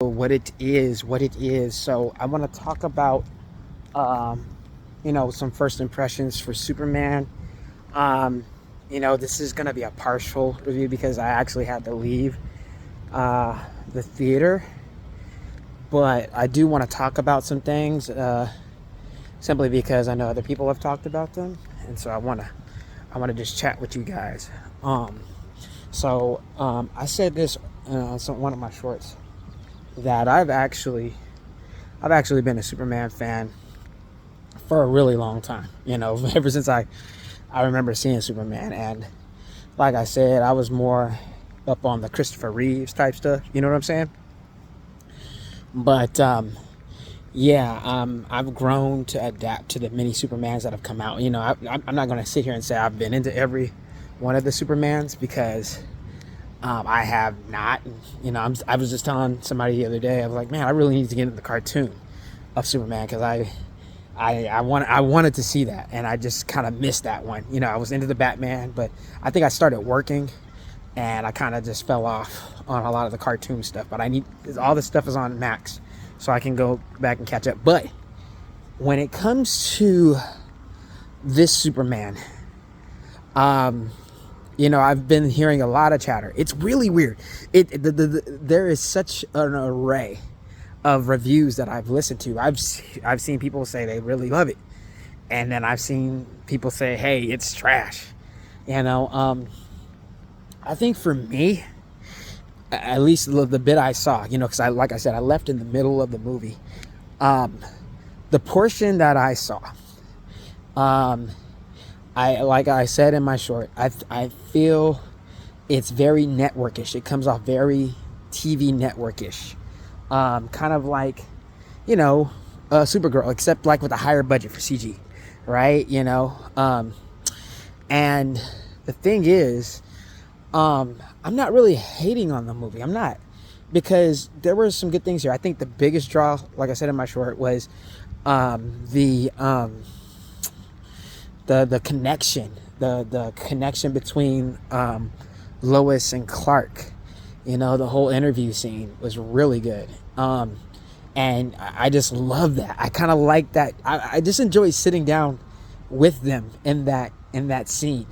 What it is. So I want to talk about, um, some first impressions for Superman. Um, this is going to be a partial review because I actually had to leave uh, the theater, but I do want to talk about some things simply because I know other people have talked about them, and so I want to just chat with you guys. Um, I said this in one of my shorts that I've actually been a Superman fan for a really long time. Ever since I remember seeing Superman, and like I said, I was more up on the Christopher Reeves type stuff. You know what I'm saying? But yeah, I've grown to adapt to the many Supermans that have come out. I'm not going to sit here and say I've been into every one of the Supermans because I have not. I was just telling somebody the other day, I was like, man, I really need to get into the cartoon of Superman because I wanted to see that, and I just kind of missed that one. I was into the Batman, but I think I started working, and I kind of just fell off on a lot of the cartoon stuff. But I need all this stuff is on Max, so I can go back and catch up. But when it comes to this Superman, um, I've been hearing a lot of chatter. It's really weird. There is such an array of reviews that I've listened to. I've seen people say they really love it, and then I've seen people say, "Hey, it's trash." You know, um, I think for me, at least the bit I saw, because like I said, I left in the middle of the movie. Um, the portion that I saw, um, I like I said in my short, I feel it's very networkish. It comes off very TV networkish, kind of like Supergirl, except like with a higher budget for CG, right? And the thing is, I'm not really hating on the movie. I'm not, because there were some good things here. I think the biggest draw, like I said in my short, was the the connection, the connection between Lois and Clark. The whole interview scene was really good. And I just love that. I kind of like that. I just enjoy sitting down with them in that scene,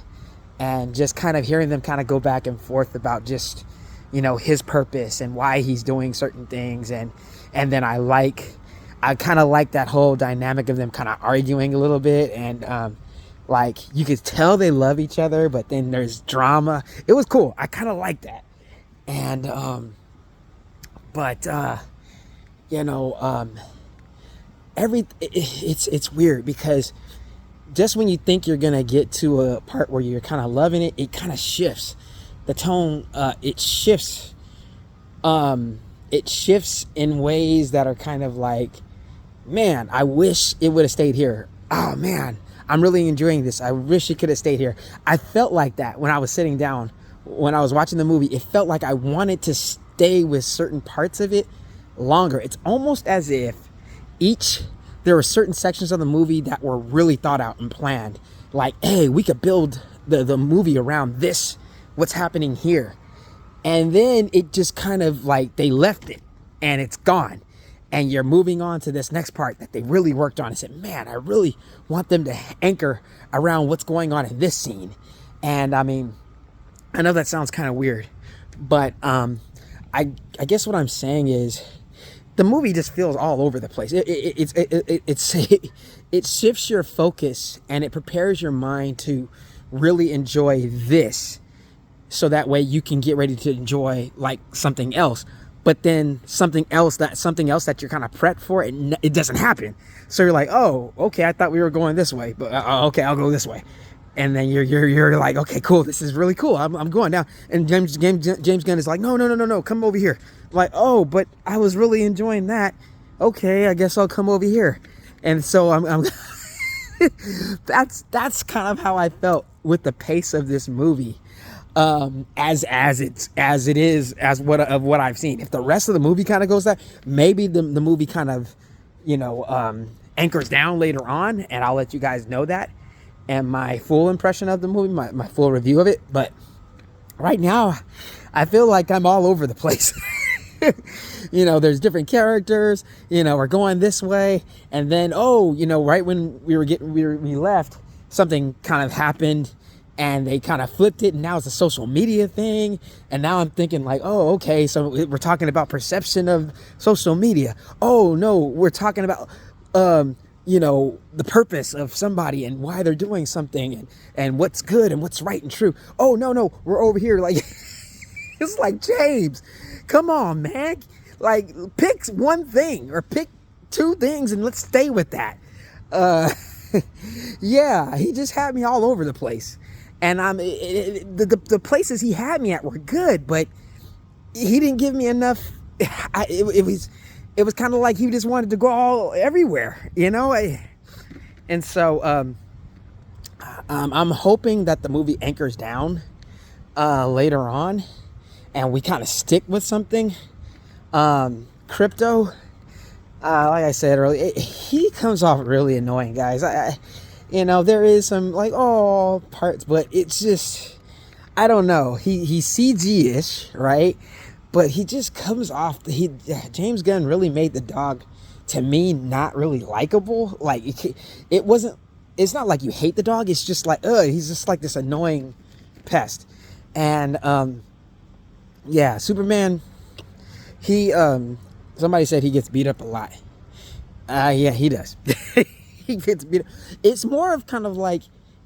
and just kind of hearing them kind of go back and forth about just his purpose and why he's doing certain things. And then I kind of like that whole dynamic of them kind of arguing a little bit, and like you could tell they love each other, but then there's drama. It was cool. I kind of like that. And but you know it's weird because just when you think you're gonna get to a part where you're kind of loving it, it kind of shifts the tone. It shifts in ways that are kind of like, man, I wish it would have stayed here. Oh man, I'm really enjoying this. I wish it could have stayed here. I felt like that when I was sitting down, when I was watching the movie. It felt like I wanted to stay with certain parts of it longer. It's almost as if each there were certain sections of the movie that were really thought out and planned. Like, hey, we could build the movie around this, what's happening here. And then it just kind of like they left it and it's gone. And you're moving on to this next part that they really worked on and said, man, I really want them to anchor around what's going on in this scene. And I mean, I know that sounds kind of weird, but I guess what I'm saying is the movie just feels all over the place. It shifts your focus and it prepares your mind to really enjoy this, so that way you can get ready to enjoy like something else. But then something else that you're kind of prepped for, it doesn't happen. So you're like, oh, okay, I thought we were going this way, but okay, I'll go this way. And then you're like, okay, cool, this is really cool. I'm going down. And James Gunn is like, no, come over here. Like, oh, but I was really enjoying that. Okay, I guess I'll come over here. And so I'm that's kind of how I felt with the pace of this movie. What I've seen. If the rest of the movie kind of goes that, maybe the movie kind of, anchors down later on, and I'll let you guys know that, and my full impression of the movie, my full review of it. But right now, I feel like I'm all over the place. You know, there's different characters, you know, we're going this way. And then, oh, you know, right when we left, something kind of happened and they kind of flipped it. And now it's a social media thing. And now I'm thinking like, oh, okay. So we're talking about perception of social media. Oh no, we're talking about, you know, the purpose of somebody and why they're doing something and what's good and what's right and true. Oh no, we're over here like, it's like, James, come on, man. Like, pick one thing or pick two things and let's stay with that. Yeah, he just had me all over the place. And the places he had me at were good, but he didn't give me enough. It was kind of like he just wanted to go all everywhere, you know? And so I'm hoping that the movie anchors down later on and we kind of stick with something. Crypto, like I said earlier, he comes off really annoying, guys. You know, there is some like, oh, parts, but it's just, I don't know. He's CG-ish, right? But he just comes off, James Gunn really made the dog, to me, not really likable. Like, it's not like you hate the dog. It's just like, he's just like this annoying pest. And, yeah, Superman, somebody said he gets beat up a lot. Yeah, he does. He gets beat up. It's more of kind of like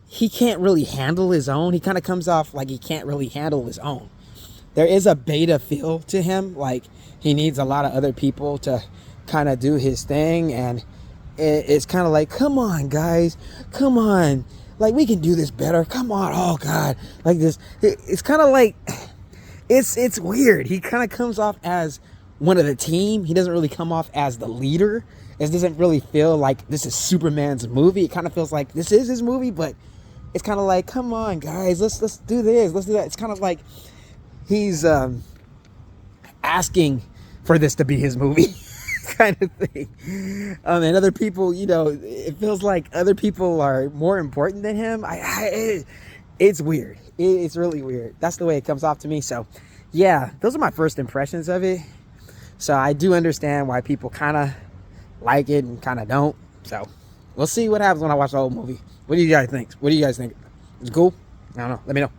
he can't really handle his own. He kind of comes off like he can't really handle his own. There is a beta feel to him. Like he needs a lot of other people to kind of do his thing. And it's kind of like, come on, guys. Come on. Like, we can do this better. Come on. Oh, God. Like this. It's kind of like, it's weird. He kind of comes off as one of the team. He doesn't really come off as the leader. It doesn't really feel like this is Superman's movie. It kind of feels like this is his movie, but it's kind of like, come on, guys, let's do this, let's do that. It's kind of like he's asking for this to be his movie, kind of thing. And other people, you know, it feels like other people are more important than him. It's weird. It's really weird. That's the way it comes off to me. So, yeah, those are my first impressions of it. So I do understand why people kind of like it and kind of don't. So we'll see what happens when I watch the whole movie. What do you guys think? What do you guys think? It's cool? I don't know. Let me know.